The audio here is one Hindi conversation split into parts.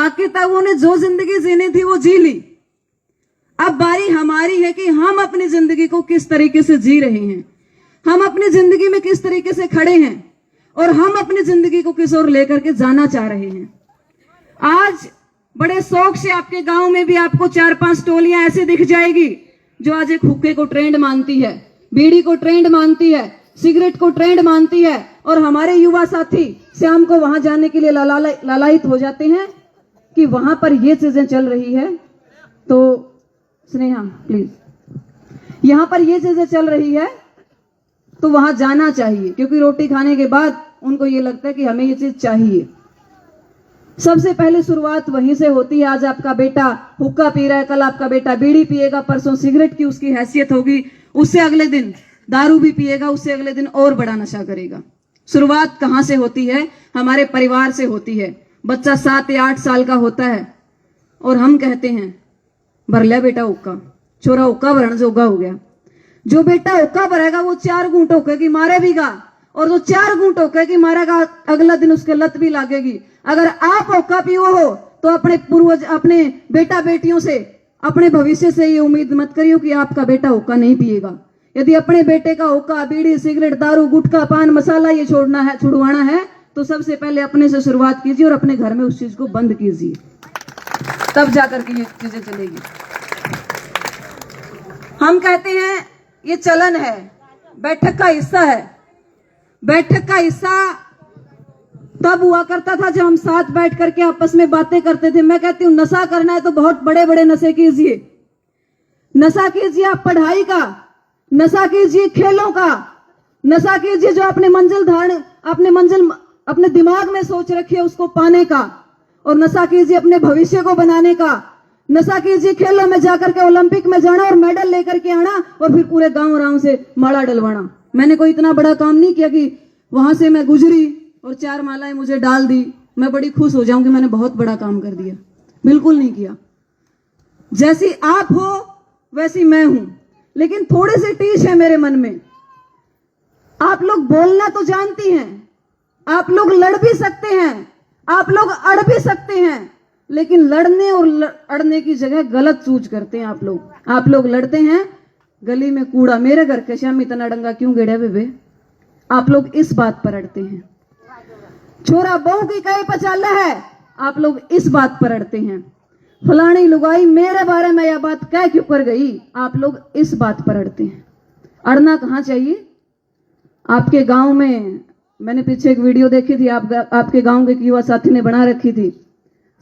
काके ताऊओं ने जो जिंदगी जीनी थी वो जी ली। अब बारी हमारी है कि हम अपनी जिंदगी को किस तरीके से जी रहे हैं, हम अपनी जिंदगी में किस तरीके से खड़े हैं और हम अपनी जिंदगी को किस ओर लेकर के जाना चाह रहे हैं। आज बड़े शौक से आपके गांव में भी आपको 4-5 टोलियां ऐसे दिख जाएगी जो आज एक हुक्के को ट्रेंड मानती है, बीड़ी को ट्रेंड मानती है, सिगरेट को ट्रेंड मानती है, और हमारे युवा साथी शाम को वहां जाने के लिए लालायित हो जाते हैं कि वहां पर ये चीजें चल रही है। तो स्नेहा प्लीज, यहां पर ये चीजें चल रही है तो वहां जाना चाहिए, क्योंकि रोटी खाने के बाद उनको ये लगता है कि हमें ये चीज चाहिए। सबसे पहले शुरुआत वहीं से होती है। आज आपका बेटा हुक्का पी रहा है, कल आपका बेटा बीड़ी पिएगा, परसों सिगरेट की उसकी हैसियत होगी, उससे अगले दिन दारू भी पिएगा, उससे अगले दिन और बड़ा नशा करेगा। शुरुआत कहां से होती है? हमारे परिवार से होती है। बच्चा 7 या 8 साल का होता है और हम कहते हैं भर लिया बेटा हुक्का, छोरा हुक्का भरण जोगा हो गया। जो बेटा हुक्का भरेगा वो 4 घूंट होके की मारे भीगा, और जो 4 घूंट होके की मारेगा अगला दिन उसके लत भी लागेगी। अगर आप हुक्का पियो हो तो अपने पूर्वज, अपने बेटा बेटियों से, अपने भविष्य से ये उम्मीद मत करियो कि आपका बेटा हुक्का नहीं पिएगा। यदि अपने बेटे का हुक्का, बीड़ी, सिगरेट, दारू, गुटखा, पान मसाला ये छोड़ना है, छुड़वाना है, तो सबसे पहले अपने से शुरुआत कीजिए और अपने घर में उस चीज को बंद कीजिए, तब जाकर के ये चीजें चलेगी। हम कहते हैं ये चलन है, बैठक का हिस्सा है। बैठक का हिस्सा तब हुआ करता था जब हम साथ बैठ करके आपस में बातें करते थे। मैं कहती हूं नशा करना है तो बहुत बड़े बड़े नशे कीजिए। नशा कीजिए आप पढ़ाई का, नशा कीजिए खेलों का, नशा कीजिए जो अपने मंजिल अपने दिमाग में सोच रखी है उसको पाने का, और नशा कीजिए अपने भविष्य को बनाने का। नशा कीजिए खेलों में जाकर के ओलंपिक में जाना और मेडल लेकर के आना और फिर पूरे गांव से माला डलवाना। मैंने कोई इतना बड़ा काम नहीं किया कि वहां से मैं गुजरी और 4 मालाएं मुझे डाल दी, मैं बड़ी खुश हो जाऊं कि मैंने बहुत बड़ा काम कर दिया। बिल्कुल नहीं किया। जैसी आप हो वैसी मैं हूं, लेकिन थोड़े से टीच है मेरे मन में। आप लोग बोलना तो जानती हैं, आप लोग लड़ भी सकते हैं, आप लोग अड़ भी सकते हैं, लेकिन लड़ने और अड़ने की जगह गलत चूज करते हैं आप लोग। आप लोग लड़ते हैं गली में कूड़ा मेरे घर के श्याम इतना डंगा क्यों गेड़े बेबे, आप लोग इस बात पर अड़ते हैं। छोरा बहू की कई पचाला है, आप लोग इस बात पर अड़ते हैं। फलानी लुगाई मेरे बारे में यह बात कह क्यों कर गई, आप लोग इस बात पर अड़ते हैं। अड़ना कहां चाहिए? आपके गांव में मैंने पीछे एक वीडियो देखी थी, आपके गांव के युवा साथी ने बना रखी थी,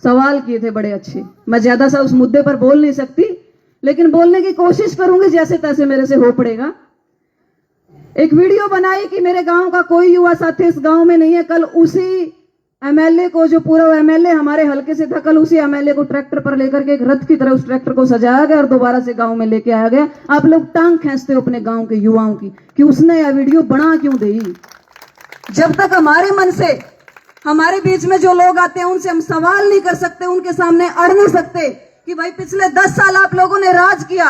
सवाल किए थे बड़े अच्छे। मैं ज्यादा सा उस मुद्दे पर बोल नहीं सकती, लेकिन बोलने की कोशिश करूंगी जैसे तैसे मेरे से हो पड़ेगा। एक वीडियो बनाई कि मेरे गांव का कोई युवा साथी इस गांव में नहीं है, कल उसी एमएलए को, जो पूरा एमएलए हमारे हल्के से था, कल उसी एमएलए को ट्रैक्टर पर लेकर के एक रथ की तरह उस ट्रैक्टर को सजाया गया और दोबारा से गांव में लेके आया गया। आप लोग टांग खींचते हो अपने गांव के युवाओं की कि उसने यह वीडियो बना क्यों दी। जब तक हमारे मन से, हमारे बीच में जो लोग आते हैं उनसे हम सवाल नहीं कर सकते, उनके सामने अड़ नहीं सकते कि भाई पिछले 10 साल आप लोगों ने राज किया,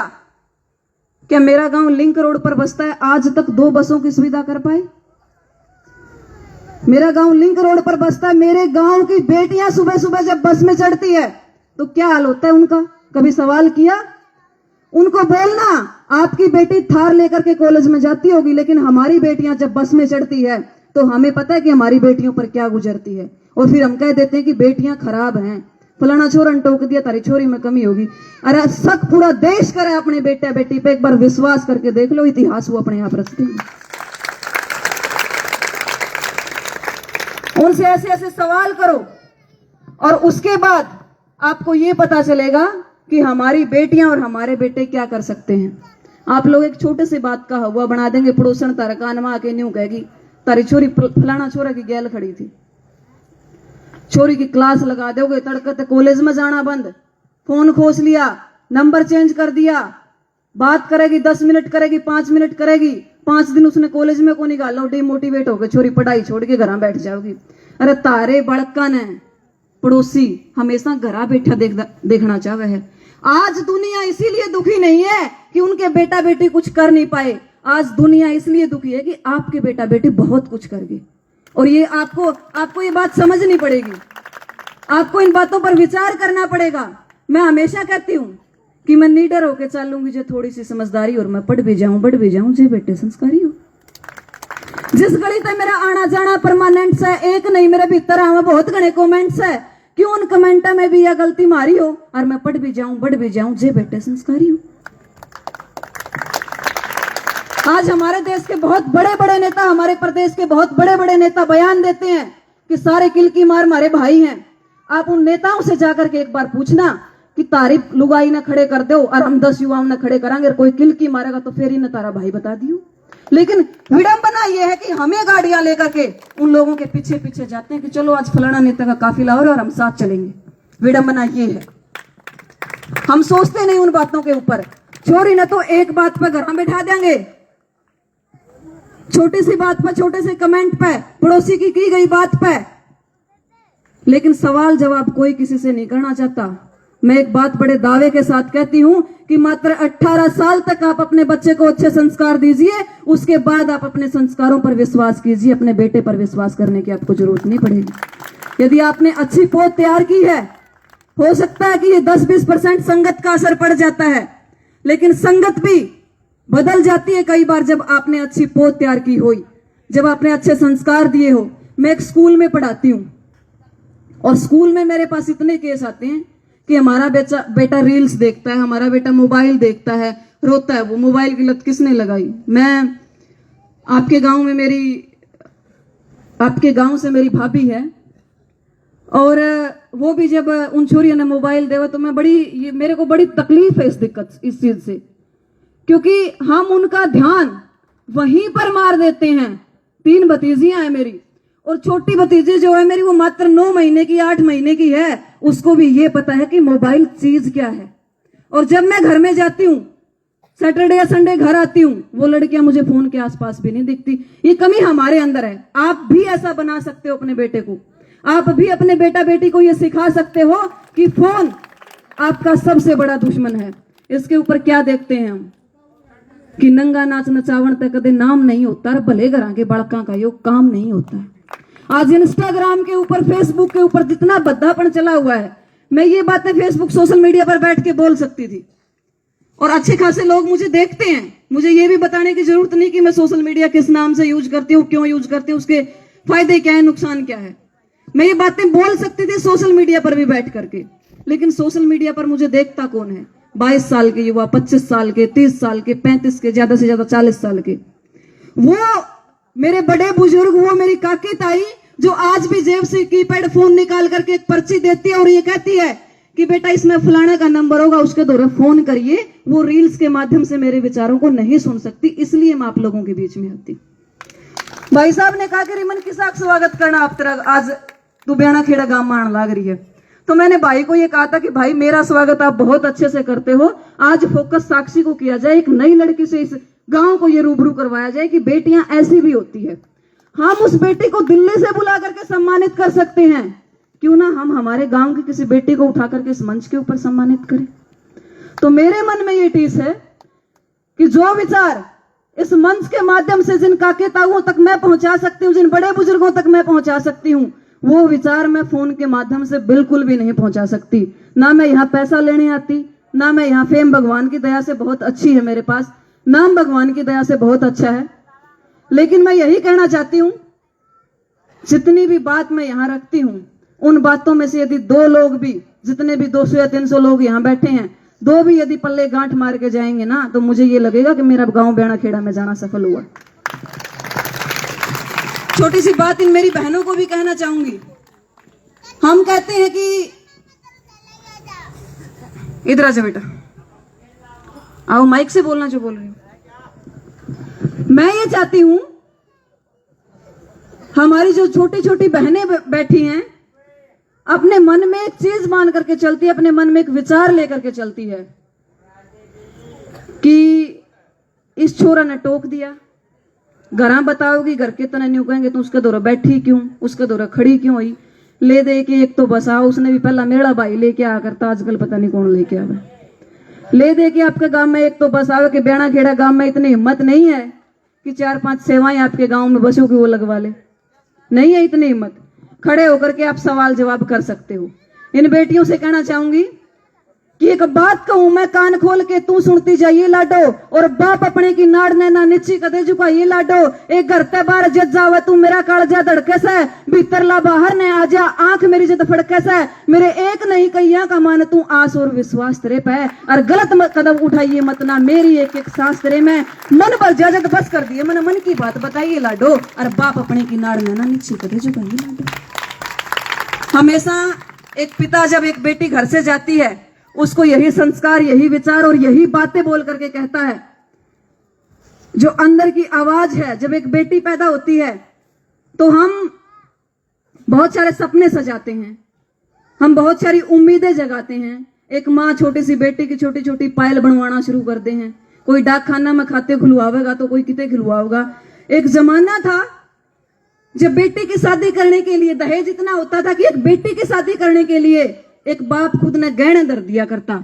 क्या मेरा गांव लिंक रोड पर बसता है, आज तक 2 बसों की सुविधा कर पाए? मेरा गांव लिंक रोड पर बसता है, मेरे गांव की बेटियां सुबह सुबह जब बस में चढ़ती है तो क्या हाल होता है उनका, कभी सवाल किया? उनको बोलना, आपकी बेटी थार लेकर के कॉलेज में जाती होगी, लेकिन हमारी बेटियां जब बस में चढ़ती है तो हमें पता है कि हमारी बेटियों पर क्या गुजरती है, और फिर हम कह देते हैं कि बेटियां खराब हैं, फलाना छोरा टोक दिया, तारी छोरी में कमी होगी। अरे शक पूरा देश करे अपने बेटा बेटी पे, एक बार विश्वास करके देख लो, इतिहास वो अपने आप रचते हैं। उनसे ऐसे ऐसे सवाल करो और उसके बाद आपको ये पता चलेगा कि हमारी बेटियां और हमारे बेटे क्या कर सकते हैं। आप लोग एक छोटे से बात का हवा बना देंगे, पड़ोसन तारा कान में आके न्यू कहेगी तारी छोरी फलाना छोरा की गैल खड़ी थी, छोरी की क्लास लगा दोगे, तड़कते कॉलेज में जाना बंद, फोन खोस लिया, नंबर चेंज कर दिया, बात करेगी 10 मिनट करेगी, 5 मिनट करेगी, 5 दिन उसने कॉलेज में को निकाला, डिमोटिवेट होकर छोरी पढ़ाई छोड़ के घर बैठ जाओगी। अरे तारे बड़कन है, पड़ोसी हमेशा घर बैठा देखना चाहे है। आज दुनिया इसीलिए दुखी नहीं है कि उनके बेटा बेटी कुछ कर नहीं पाए, आज दुनिया इसलिए दुखी है कि आपके बेटा बेटी बहुत कुछ कर गए, और ये आपको ये बात समझनी पड़ेगी। आपको इन बातों पर विचार करना पड़ेगा। मैं हमेशा कहती हूँ कि मैं नीडर होके चलूंगी जो थोड़ी सी समझदारी और मैं पढ़ भी जाऊं बढ़ भी जाऊं जे बेटे संस्कारी हो। जिस गली तक मेरा आना जाना परमानेंट है, एक नहीं मेरे भीतर आवा बहुत घने कमेंट्स है, क्यों उन कमेंटा में भी यह गलती मारी हो और मैं पढ़ भी जाऊं बढ़ भी जाऊं जे बेटे संस्कारी हो। आज हमारे देश के बहुत बड़े बड़े नेता, हमारे प्रदेश के बहुत बड़े बड़े नेता बयान देते हैं कि सारे किल की मार हमारे भाई हैं। आप उन नेताओं से जाकर के एक बार पूछना कि तारीफ लुगाई ना खड़े कर दो और हम 10 युवाओं ने खड़े करांगे और कोई किल की मारेगा तो फिर ही न तारा भाई बता दियो। लेकिन विडंबना यह है कि हमें गाड़ियां लेकर के उन लोगों के पीछे पीछे जाते हैं कि चलो आज फलाना नेता का काफिला हो रहा है और हम साथ चलेंगे। विडंबना ये है, हम सोचते नहीं उन बातों के ऊपर। चोरी न तो एक बात पर घर में बैठा देंगे, छोटी सी बात पर, छोटे से कमेंट पे, पड़ोसी की गई बात पे, लेकिन सवाल जवाब कोई किसी से नहीं करना चाहता। मैं एक बात बड़े दावे के साथ कहती हूं कि मात्र 18 साल तक आप अपने बच्चे को अच्छे संस्कार दीजिए, उसके बाद आप अपने संस्कारों पर विश्वास कीजिए। अपने बेटे पर विश्वास करने की आपको जरूरत नहीं पड़ेगी। यदि आपने अच्छी पोत तैयार की है, हो सकता है कि ये 10-20% संगत का असर पड़ जाता है, लेकिन संगत भी बदल जाती है कई बार जब आपने अच्छी पोत तैयार की हो, जब आपने अच्छे संस्कार दिए हो। मैं एक स्कूल में पढ़ाती हूं और स्कूल में मेरे पास इतने केस आते हैं कि हमारा बेटा रील्स देखता है, हमारा बेटा मोबाइल देखता है, रोता है। वो मोबाइल की लत किसने लगाई? मैं आपके गांव से मेरी भाभी है और वो भी जब उन छोरियों ने मोबाइल देवा तो मेरे को बड़ी तकलीफ है इस चीज से, क्योंकि हम उनका ध्यान वहीं पर मार देते हैं। 3 भतीजियां हैं मेरी और छोटी भतीजी जो है मेरी वो मात्र 9 महीने की 8 महीने की है। उसको भी ये पता है कि मोबाइल चीज क्या है। और जब मैं घर में जाती हूँ, सैटरडे या संडे घर आती हूँ, वो लड़कियां मुझे फोन के आसपास भी नहीं दिखती। ये कमी हमारे अंदर है। आप भी ऐसा बना सकते हो अपने बेटे को। आप भी अपने बेटा बेटी को ये सिखा सकते हो कि फोन आपका सबसे बड़ा दुश्मन है। इसके ऊपर क्या देखते हैं हम कि नंगा नाच नचावन तक कदे नाम नहीं होता, भले घरां के बालकां का यो काम नहीं होता है। आज इंस्टाग्राम के ऊपर, फेसबुक के ऊपर जितना बद्दापन चला हुआ है, मैं ये बातें फेसबुक सोशल मीडिया पर बैठ के बोल सकती थी और अच्छे खासे लोग मुझे देखते हैं। मुझे ये भी बताने की जरूरत नहीं कि मैं सोशल मीडिया किस नाम से यूज करती हूँ, क्यों यूज करती हूँ, उसके फायदे क्या है, नुकसान क्या है। मैं ये बातें बोल सकती थी सोशल मीडिया पर भी बैठ करके, लेकिन सोशल मीडिया पर मुझे देखता कौन है? 22 साल के युवा, 25 साल के, 30 साल के, 35 के, ज्यादा से ज्यादा 40 साल के। वो मेरे बड़े बुजुर्ग, वो मेरी काकी ताई जो आज भी जेब से कीपैड फोन निकाल करके एक पर्ची देती है और ये कहती है कि बेटा इसमें फलाने का नंबर होगा, उसके द्वारा फोन करिए। वो रील्स के माध्यम से मेरे विचारों को नहीं सुन सकती, इसलिए मैं आप लोगों के बीच में आती। भाई साहब ने कहा कि रिमन किसा स्वागत करना आप तेरा आज तू ब्याणा खेड़ा गांव में आने लग रही है। तो मैंने भाई को ये कहा था कि भाई मेरा स्वागत आप बहुत अच्छे से करते हो, आज फोकस साक्षी को किया जाए, एक नई लड़की से इस गांव को ये रूबरू करवाया जाए कि बेटियां ऐसी भी होती है। हम उस बेटी को दिल्ली से बुला करके सम्मानित कर सकते हैं, क्यों ना हम हमारे गांव की किसी बेटी को उठा करके इस मंच के ऊपर सम्मानित करें। तो मेरे मन में ये टीस है कि जो विचार इस मंच के माध्यम से जिन काके ताऊओं तक मैं पहुंचा सकती हूँ, जिन बड़े बुजुर्गों तक मैं पहुंचा सकती हूँ, वो विचार मैं फोन के माध्यम से बिल्कुल भी नहीं पहुंचा सकती। ना मैं यहाँ पैसा लेने आती, ना मैं यहाँ फेम भगवान की दया से बहुत अच्छी है, मेरे पास नाम भगवान की दया से बहुत अच्छा है। लेकिन मैं यही कहना चाहती हूं, जितनी भी बात मैं यहां रखती हूं, उन बातों में से यदि 2 लोग भी, जितने भी 200 या 300 लोग यहां बैठे हैं, 2 भी यदि पल्ले गांठ मार के जाएंगे ना, तो मुझे ये लगेगा कि मेरा गांव ब्याणा खेड़ा में जाना सफल हुआ। छोटी सी बात इन मेरी बहनों को भी कहना चाहूंगी। हम कहते हैं कि इधर आ जा बेटा, आओ माइक से बोलना जो बोल रही हूं। मैं ये चाहती हूं हमारी जो छोटी छोटी बहनें बैठी हैं, अपने मन में एक चीज मान करके चलती है, अपने मन में एक विचार लेकर के चलती है कि इस छोरा ने टोक दिया, घरा बताओगी, घर के तना न्यू कहेंगे तो उसके दौरा बैठी क्यों, उसके दौरा खड़ी क्यों हुई, ले दे के एक तो बसाओ, उसने भी पहला मेरा भाई लेके आ करता, आजकल पता नहीं कौन लेके आवे। ले दे के आपके गांव में एक तो बसाओ कि ब्याणा खेड़ा गांव में इतनी हिम्मत नहीं है कि 4-5 सेवाएं आपके गांव में बसों की वो लगवा ले, नहीं है इतनी हिम्मत। खड़े होकर के आप सवाल जवाब कर सकते हो। इन बेटियों से कहना चाहूंगी कि एक बात कहूं मैं कान खोल के, तू सुनती जाइए लाडो, और बाप अपने की नाड़ ने ना नीची कदे झुकाइए लाडो। एक घर ते बाहर जज जावे तू मेरा कालजा धड़के से, भीतर ला बाहर ने आजा आंख मेरी जद फड़के से। मेरे एक नहीं कैया का मान तू आस और विश्वास तेरे पे, और गलत कदम उठाइए मत ना मेरी एक एक सांस तेरे में। मन पर जजत बस कर दिए, मैंने मन की बात बताइए लाडो, और बाप अपने की नाड़ ने ना नीची कदे झुकाइए लाडो। हमेशा एक पिता जब एक बेटी घर से जाती है, उसको यही संस्कार, यही विचार और यही बातें बोल करके कहता है। जो अंदर की आवाज है, जब एक बेटी पैदा होती है तो हम बहुत सारे सपने सजाते हैं, हम बहुत सारी उम्मीदें जगाते हैं। एक माँ छोटी सी बेटी की छोटी छोटी पायल बनवाना शुरू करते हैं। कोई डाक खाना में खाते खुलवाएगा तो कोई किते खुलवाएगा। एक जमाना था जब बेटी की शादी करने के लिए दहेज इतना होता था कि एक बेटी की शादी करने के लिए एक बाप खुद ने गहने धर दिया करता।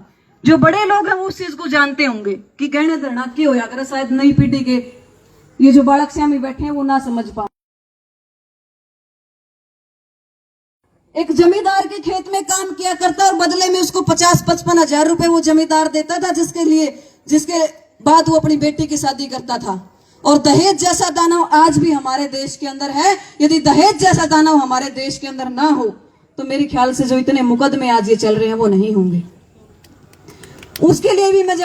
जो बड़े लोग हैं वो उस चीज को जानते होंगे कि गहने धरना क्यों होया करे, शायद नई पीढ़ी के ये जो बालक श्यामी बैठे हैं वो ना समझ पा। एक जमींदार के खेत में काम किया करता और बदले में उसको 50-55 हजार रुपए वो जमींदार देता था, जिसके बाद वो अपनी बेटी की शादी करता था। और दहेज जैसा दानव आज भी हमारे देश के अंदर है। यदि दहेज जैसा दानव हमारे देश के अंदर ना हो तो मेरे ख्याल से जो इतने मुकदमे आज ये चल रहे हैं वो नहीं होंगे। उसके लिए भी मैं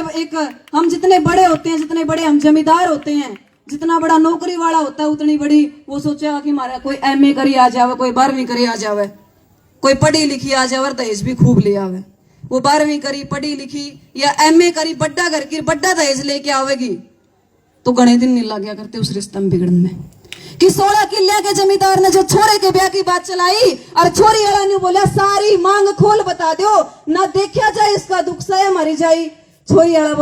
हम जितने बड़े होते हैं, जितने बड़े हम जमींदार होते हैं, जितना बड़ा नौकरी वाला होता है, उतनी बड़ी वो सोचेगा कि हमारा कोई MA करी आ जावे, कोई 12वीं करी आ जावे, कोई पढ़ी लिखी आ जावे, दहेज भी खूब ले आवे। वो 12वीं करी, पढ़ी लिखी या MA करी, बड्डा घर की बड्डा दहेज लेके आवेगी तो घने दिन नहीं लग गया करते उस रिश्ते में बिगड़न में। कि 16 किले के जमींदार ने जो छोरे के ब्याह की बात चलाई और छोरी वाला ने बोला सारी मांग खोल बता दो ना देखा जाए इसका दुख सह मरी जाई। छोरी वाला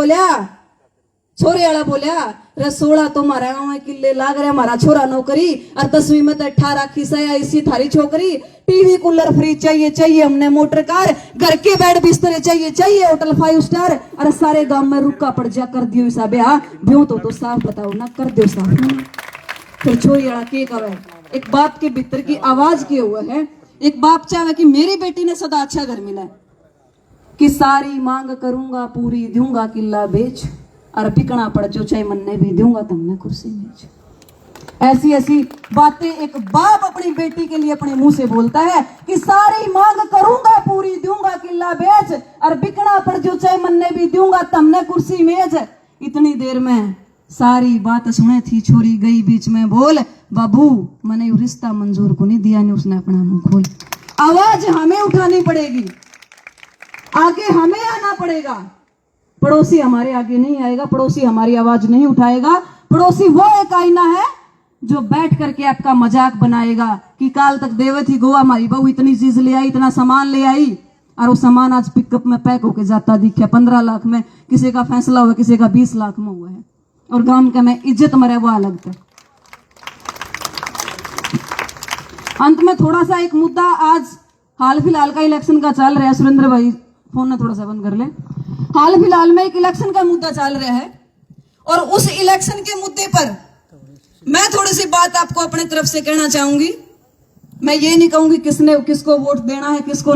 बोलिया रे 16 तो हमारा गाँव में किले लाग रहे, हमारा छोरा नौकरी, और 10वीं में तो 18 खिसाया इसी थारी छोकरी। टीवी कूलर फ्री चाहिए हमने, मोटर कार, घर के बेड बिस्तर चाहिए, होटल 5 स्टार। अरे सारे गांव में रुका पड़ जा कर दियो इसा ब्याह ब्यों तो साफ बताओ ना कर दो साफ। फिर छोरी वाला के कवे, एक बाप के भीतर की आवाज के हुआ है। एक बाप चाहे कि मेरी बेटी ने सदा अच्छा घर मिला, कि सारी मांग करूंगा पूरी, दूंगा किला बेच, और बिकना पड़ जो चाहे मन्ने भी दूंगा तुमने कुर्सी मेज। ऐसी ऐसी बातें एक बाप अपनी बेटी के लिए अपने मुंह से बोलता है कि सारी मांग करूंगा पूरी, दूंगा किला बेच, और बिकना पड़ जो चाहे मन्ने भी दूंगा तुमने कुर्सी मेज। इतनी देर में सारी बात सुने थी, छोरी गई बीच में बोल, बाबू मैंने रिश्ता मंजूर को नहीं दिया, नहीं उसने अपना मुंह खोल। आवाज हमें उठानी पड़ेगी, आगे हमें आना पड़ेगा। पड़ोसी हमारे आगे नहीं आएगा, पड़ोसी हमारी आवाज नहीं उठाएगा। पड़ोसी वो एक आईना है जो बैठ करके आपका मजाक बनाएगा कि काल तक देवे थी गोवा हमारी बहू इतनी चीज ले आई, इतना सामान ले आई, और वो सामान आज पिकअप में पैक होके जाता दिखे 15 लाख में। किसी का फैसला हुआ, किसी का 20 लाख में हुआ है, और गांव का में इज्जत मरे वो अलग था। अंत में थोड़ा सा एक मुद्दा, आज हाल फिलहाल का इलेक्शन का चल रहा है। सुरेंद्र भाई फोन में थोड़ा सा बंद कर ले। हाल फिलहाल में एक इलेक्शन का मुद्दा चल रहा है, और उस इलेक्शन के मुद्दे पर मैं थोड़ी सी बात आपको अपने तरफ से कहना चाहूंगी। मैं ये नहीं कहूंगी किसको वोट देना है, किसको